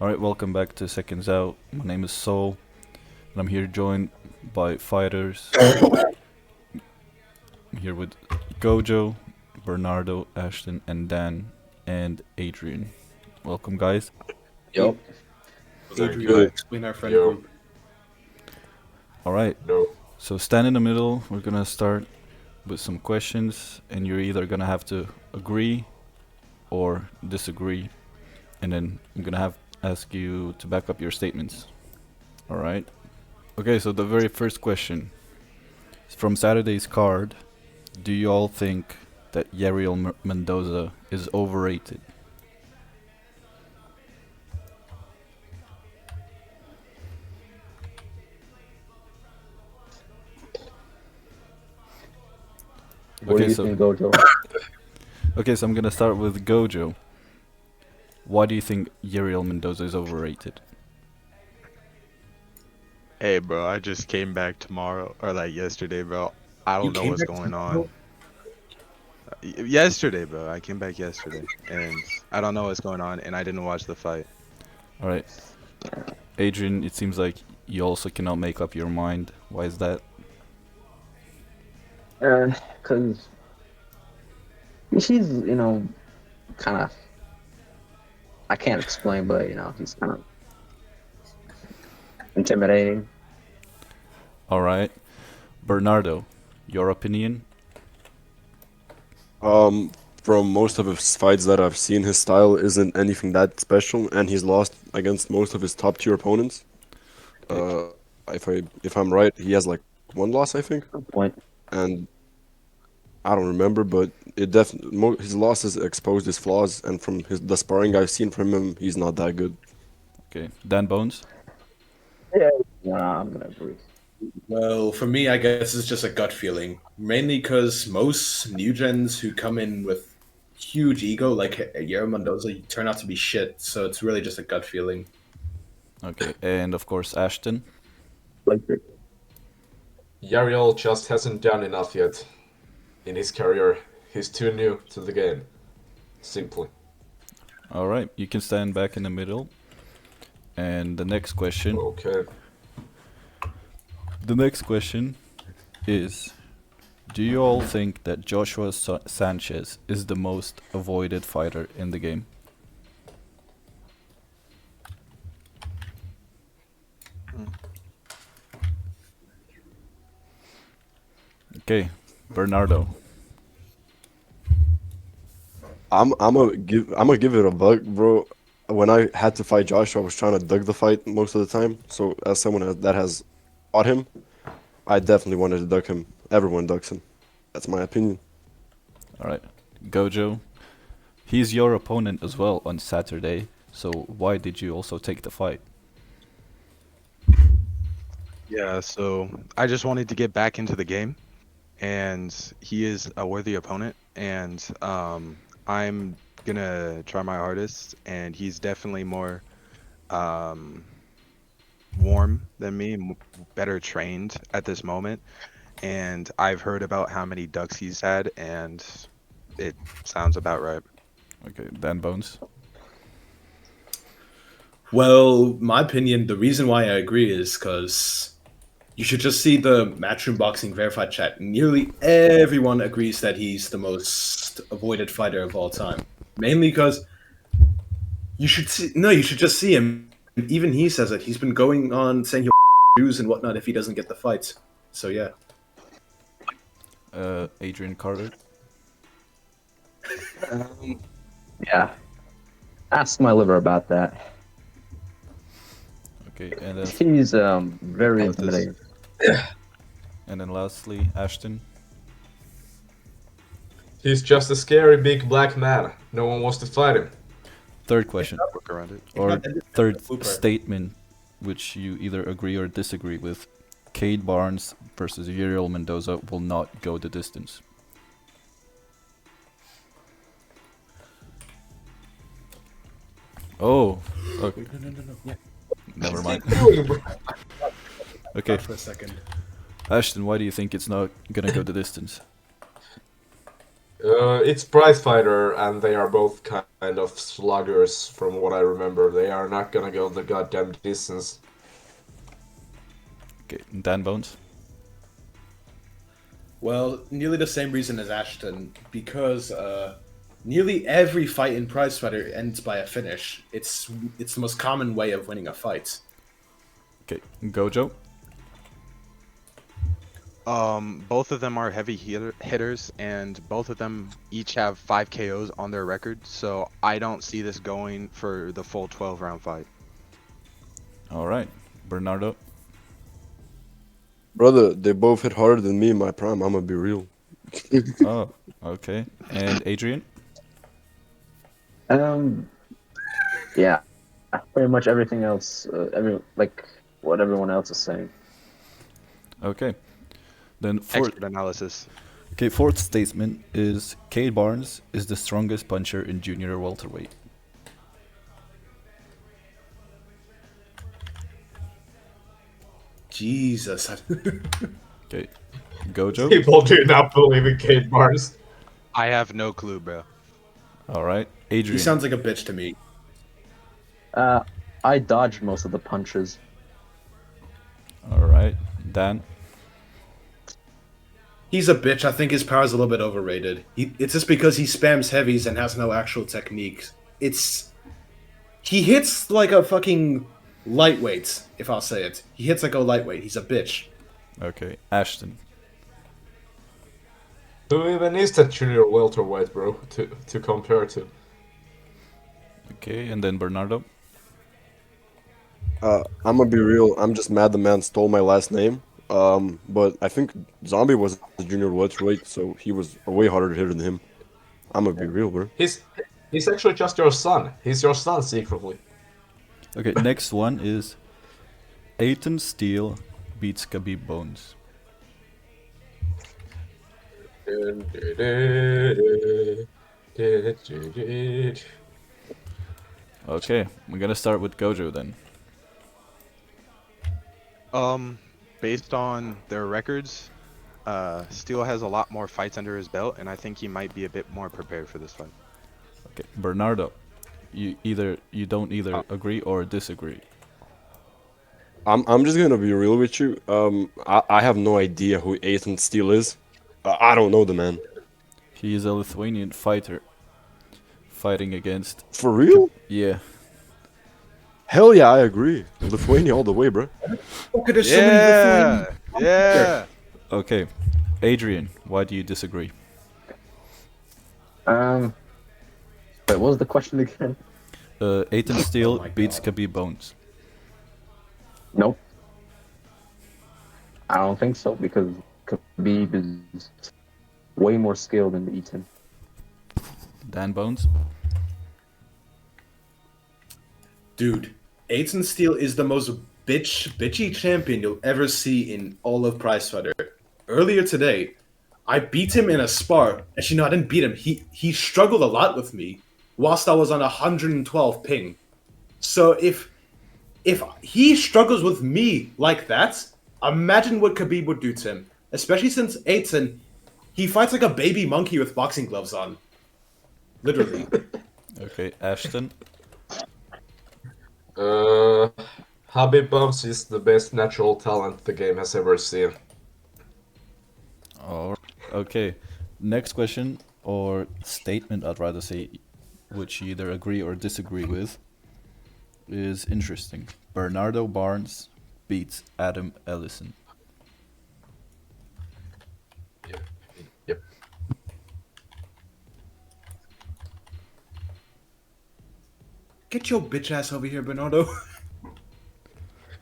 Alright, welcome back to Seconds Out. My name is Sol, and I'm here joined by fighters. I'm here with Gojo, Bernardo, Ashton, and Dan, and Adrian. Welcome, guys. Yup. Thank Adrian, you. explain our friend Yo. group. Alright, No. so stand in the middle. We're gonna start with some questions, and you're either gonna have to agree or disagree, and then I'm gonna have ask you to back up your statements. Alright? Okay, so the very first question is from Saturday's card. Do you all think that Yariel Mendoza is overrated? What do Okay, you so think, Gojo? I'm gonna start with Gojo. Why do you think Yariel Mendoza is overrated? Hey, bro, I just came back tomorrow, or like yesterday, bro. I You don't know came what's back going tomorrow? on. Yesterday, bro. I came back yesterday, and I don't know what's going on, and I didn't watch the fight. Alright, Adrian, it seems like you also cannot make up your mind. Why is that? Because she's, kind of, I can't explain, but, he's kind of intimidating. Alright, Bernardo, your opinion? Um, from most of his fights that I've seen, his style isn't anything that special, and he's lost against most of his top tier opponents. Uh, if I'm right, he has like one loss, I think, Good point. and I don't remember, but it definitely his losses exposed his flaws, and from the sparring I've seen from him, he's not that good. Okay, Dan Bones? Yeah. I'm going to agree. Well, for me, I guess it's just a gut feeling. Mainly because most new gens who come in with huge ego, like Yariel Mendoza, turn out to be shit. So it's really just a gut feeling. Okay, and of course Ashton. Like, Yariel just hasn't done enough yet in his career. He's too new to the game. Simply. Alright, you can stand back in the middle. And the next question. Okay. The next question is: do you all think that Joshua Sanchez is the most avoided fighter in the game? Okay, Bernardo. I'm gonna give it a bug, bro. When I had to fight Joshua, I was trying to dug the fight most of the time. So as someone that has fought him, I definitely wanted to duck him. Everyone ducks him. That's my opinion. Alright, Gojo. He's your opponent as well on Saturday, so why did you also take the fight? Yeah, so I just wanted to get back into the game, and he is a worthy opponent, and I'm gonna try my hardest, and he's definitely more um, warm than me, better trained at this moment, and I've heard about how many ducks he's had, and it sounds about right. Okay, Dan Bones. Well, my opinion, the reason why I agree is because you should just see the Matchroom Boxing verified chat. Nearly everyone agrees that he's the most avoided fighter of all time. Mainly because you should just see him. Even he says it. He's been going on saying he'll lose and whatnot if he doesn't get the fights. So yeah. Adrian Carter. Yeah. Ask my liver about that. Okay, and then He's very Oh, this- intimidating. lastly Ashton. He's just a scary big black man. No one wants to fight him. Third question, Work around it. or third Flooper. statement, which you either agree or disagree with. Cade Barnes versus Yariel Mendoza will not go the distance. Oh, okay. No. Yeah. Never mind. Doing, bro? Okay, For a second. Ashton, why do you think it's not gonna go the distance? It's Prize Fighter, and they are both kind of sluggers, from what I remember. They are not gonna go the goddamn distance. Okay, Dan Bones. Well, nearly the same reason as Ashton, because nearly every fight in Prize Fighter ends by a finish. It's the most common way of winning a fight. Okay, Gojo. Both of them are heavy hitters, and both of them each have 5 KOs on their record, so I don't see this going for the full 12-round fight. All right, Bernardo. Brother, they both hit harder than me in my prime. I'm gonna be real. Oh, okay. And Adrian. Um, yeah, pretty much everything else, what everyone else is saying. Okay. Then Expert analysis. fourth statement is Cade Barnes is the strongest puncher in junior welterweight. Jesus. Okay, Gojo. People do not believe in Cade Barnes. I have no clue, bro. All right, He Adrian. sounds like a bitch to me. I dodged most of the punches. All right, Dan. He's a bitch. I think his power's a little bit overrated. It's just because he spams heavies and has no actual technique. He hits like a fucking lightweight, if I'll say it. He hits like a lightweight. He's a bitch. Okay, Ashton. Who even is that junior welterweight, bro, to compare to? Okay, and then Bernardo. I'm gonna be real. I'm just mad the man stole my last name. But I think Zombie was a junior welterweight, so he was a way harder hitter than him. I'm gonna be real, bro. He's actually just your son. He's your son secretly. Okay, next one is Aiton Steele beats Khabib Bones. Okay, we're gonna start with Gojo then. Based on their records, Steele has a lot more fights under his belt, and I think he might be a bit more prepared for this fight. Okay, Bernardo. You don't either agree or disagree. I'm just gonna be real with you. I have no idea who Ethan Steele is. I don't know the man. He is a Lithuanian fighter fighting against. For real? Yeah. Hell yeah, I agree. Lithuania all the way, bro. Look at there's so many Lithuanian. Yeah. Okay, Adrian. Why do you disagree? Wait, what was the question again? Aiton Steele my beats God. Khabib Bones. Nope. I don't think so because Khabib is way more skilled than Eaton. Dan Bones. Dude, Aiton Steele is the most bitchy champion you'll ever see in all of Prize Fighter. Earlier today, I beat him in a spar. Actually, no, I didn't beat him. He struggled a lot with me, whilst I was on 112 ping. So if he struggles with me like that, imagine what Khabib would do to him. Especially since Aiton, he fights like a baby monkey with boxing gloves on. Literally. Okay, Ashton. Habib Bones is the best natural talent the game has ever seen. Oh, okay. Next question or statement, I'd rather say, which you either agree or disagree with, is interesting. Bernardo Barnes beats Adam Ellison. Yep. Get your bitch ass over here, Bernardo.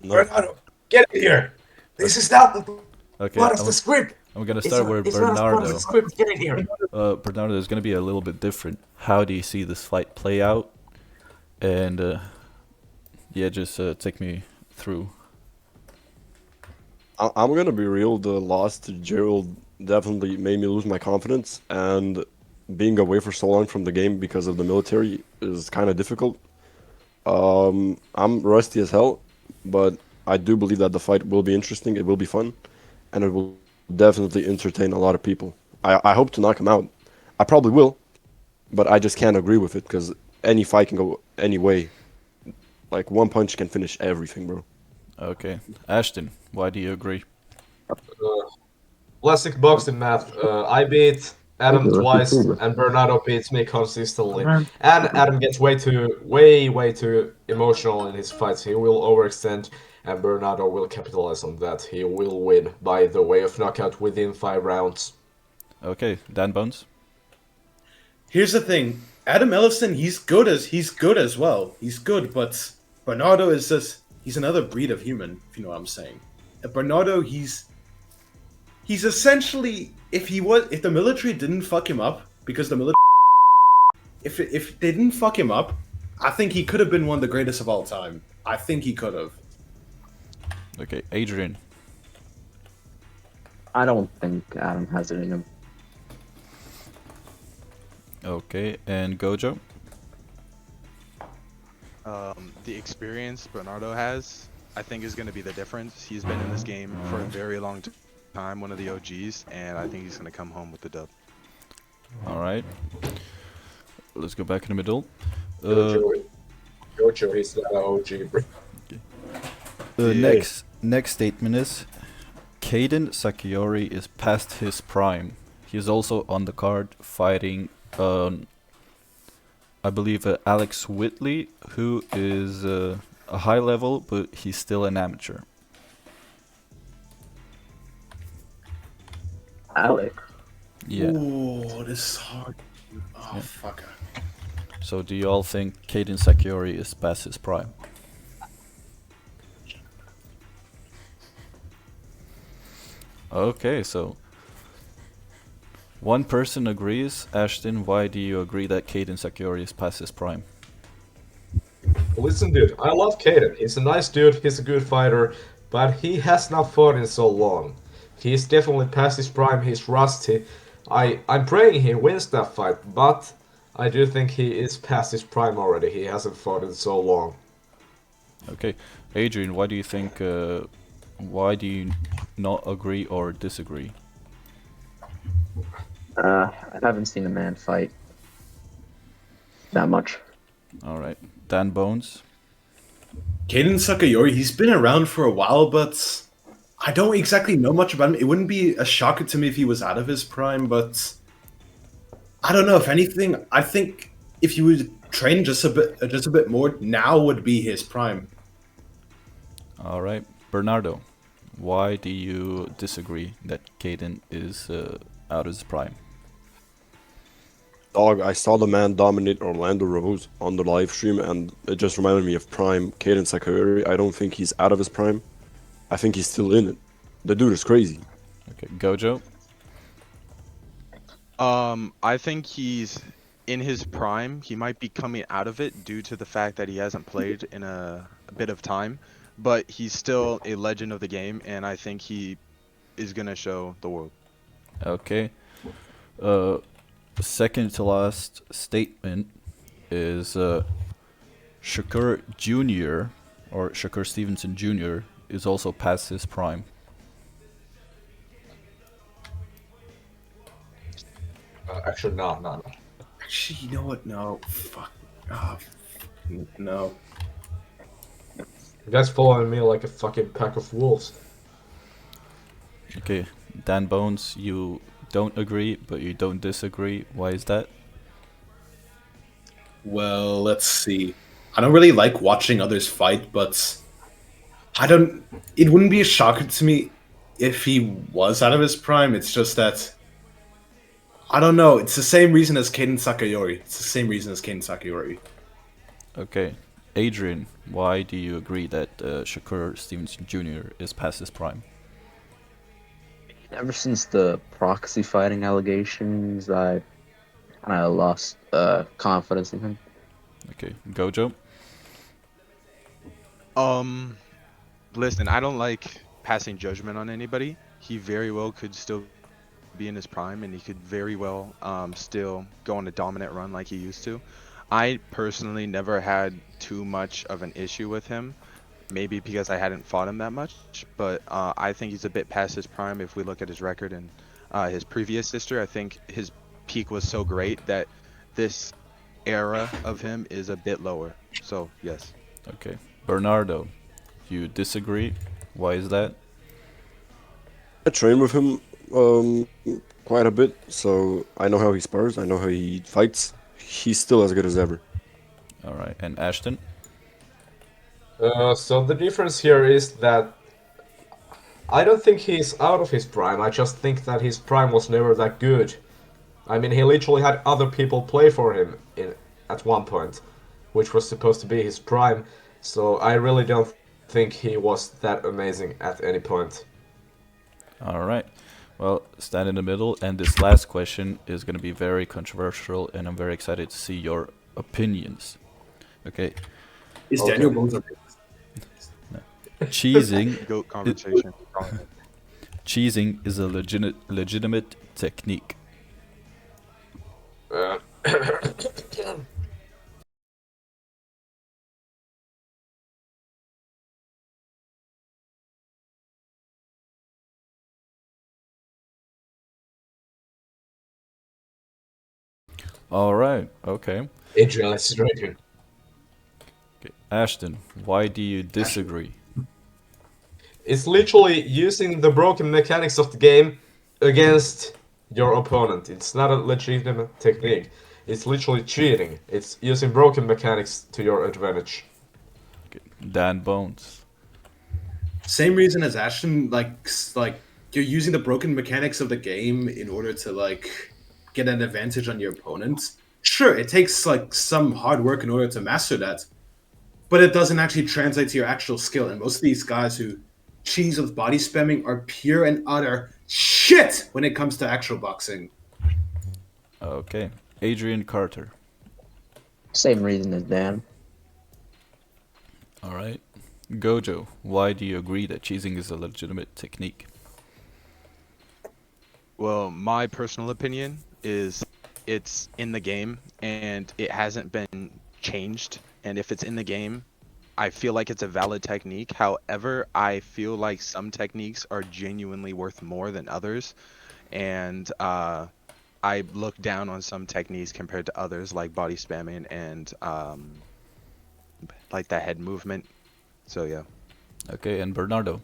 No. Bernardo, get in here! This is not the Okay, part of the script! I'm gonna start with It's not part of Bernardo. the script, get in here! Bernardo is gonna be a little bit different. How do you see this fight play out? And yeah, just take me through. I'm gonna be real. The loss to Gerald definitely made me lose my confidence, and being away for so long from the game because of the military is kind of difficult. I'm rusty as hell, but I do believe that the fight will be interesting. It will be fun, and it will definitely entertain a lot of people. I hope to knock him out. I probably will, but I just can't agree with it because any fight can go any way. Like one punch can finish everything, bro. Okay, Ashton, why do you agree? Classic boxing math. I beat Adam Thank you twice, too, bro. and Bernardo beats me consistently. Man. And Adam gets way too emotional in his fights. He will overextend, and Bernardo will capitalize on that. He will win by the way of knockout within 5 rounds. Okay, Dan Bones. Here's the thing: Adam Ellison, he's good as well. He's good, but Bernardo is he's another breed of human, if you know what I'm saying. And Bernardo, he's essentially if the military didn't fuck him up because the military if they didn't fuck him up, I think he could have been one of the greatest of all time. I think he could have. Okay, Adrian. I don't think Adam has it in him. Okay, and Gojo. The experience Bernardo has, I think, is going to be the difference. He's been in this game for a very long time, one of the OGs, and I think he's going to come home with the dub. All right. Let's go back in the middle. Gojo, he's not an OG, bro. Next statement is Caden Sakiori is past his prime. He's also on the card fighting, I believe, Alex Whitley, who is a high level, but he's still an amateur. Alec. Yeah. Ooh, this is hard. Oh Yeah. fuck. So do you all think Caden Sakiori is past his prime? Okay, so one person agrees. Ashton, why do you agree that Caden Sakiori is past his prime? Listen, dude, I love Caden. He's a nice dude, he's a good fighter, but he has not fought in so long. He's definitely past his prime, he's rusty. I'm praying he wins that fight, but I do think he is past his prime already. He hasn't fought in so long. Okay, Adrian, why do you think? Why do you not agree or disagree? I haven't seen a man fight that much. All right, Dan Bones. Caden Sakayori, he's been around for a while, but I don't exactly know much about him. It wouldn't be a shocker to me if he was out of his prime, but I don't know. If anything, I think if he would train just a bit more, now would be his prime. All right, Bernardo. Why do you disagree that Caden is out of his prime? Dog, I saw the man dominate Orlando Rose on the live stream, and it just reminded me of prime Caden Sakiori. I don't think he's out of his prime. I think he's still in it. The dude is crazy. Okay, Gojo. I think he's in his prime. He might be coming out of it due to the fact that he hasn't played in a bit of time, but he's still a legend of the game, and I think he is gonna show the world. Okay. Second to last statement is Shakur Jr. or Shakur Stevenson Jr. is also past his prime. Actually, no. Actually, you know what? No. Fuck. Oh, no. You guys following me like a fucking pack of wolves. Okay, Dan Bones, you don't agree, but you don't disagree. Why is that? Well, let's see. I don't really like watching others fight, but I don't. It wouldn't be a shocker to me if he was out of his prime. It's just that I don't know. It's the same reason as Caden Sakayori. It's the same reason as Caden Sakayori. Okay, Adrian, why do you agree that Shakur Stevenson Jr. is past his prime? Ever since the proxy fighting allegations, I kind of lost confidence in him. Okay, Gojo. Listen, I don't like passing judgment on anybody. He very well could still be in his prime, and he could very well still go on a dominant run like he used to. I personally never had too much of an issue with him, maybe because I hadn't fought him that much, but I think he's a bit past his prime if we look at his record and his previous history. I think his peak was so great that this era of him is a bit lower. So yes. Okay. Bernardo, you disagree? Why is that? I train with him quite a bit, so I know how he spars. I know how he fights. He's still as good as ever. All right. And Ashton? So the difference here is that I don't think he's out of his prime. I just think that his prime was never that good. I mean, he literally had other people play for him at one point, which was supposed to be his prime. So I really don't think he was that amazing at any point. All right. Well, stand in the middle, and this last question is going to be very controversial, and I'm very excited to see your opinions. Okay. Is Okay. Daniel Bones a Cheesing Goat conversation. cheesing is a legitimate technique. Uh, All right. Okay. Adrian, let's rate him. Okay. Ashton, why do you disagree? It's literally using the broken mechanics of the game against your opponent. It's not a legitimate technique. It's literally cheating. It's using broken mechanics to your advantage. Okay. Dan Bones. Same reason as Ashton, like you're using the broken mechanics of the game in order to like get an advantage on your opponent. Sure, it takes like some hard work in order to master that, but it doesn't actually translate to your actual skill. And most of these guys who cheese with body spamming are pure and utter shit when it comes to actual boxing. Okay. Adrian Carter. Same reason as Dan. All right. Gojo, why do you agree that cheesing is a legitimate technique? Well, my personal opinion is it's in the game and it hasn't been changed. And if it's in the game, I feel like it's a valid technique. However, I feel like some techniques are genuinely worth more than others. And I look down on some techniques compared to others, like body spamming and like that head movement. So yeah. Okay, and Bernardo.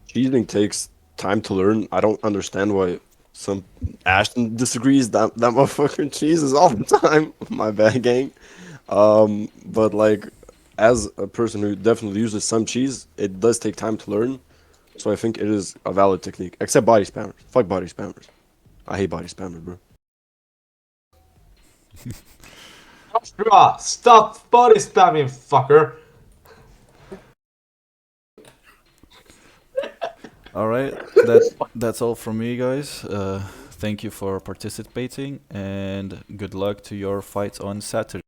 Cheating takes time to learn. I don't understand why some Ashton disagrees. That motherfucker cheeses all the time. My bad, gang. But like, as a person who definitely uses some cheese, it does take time to learn. So I think it is a valid technique. Except body spammers. Fuck body spammers. I hate body spammers, bro. Joshua, stop body spamming, fucker! All right, that's all from me, guys. Thank you for participating, and good luck to your fights on Saturday.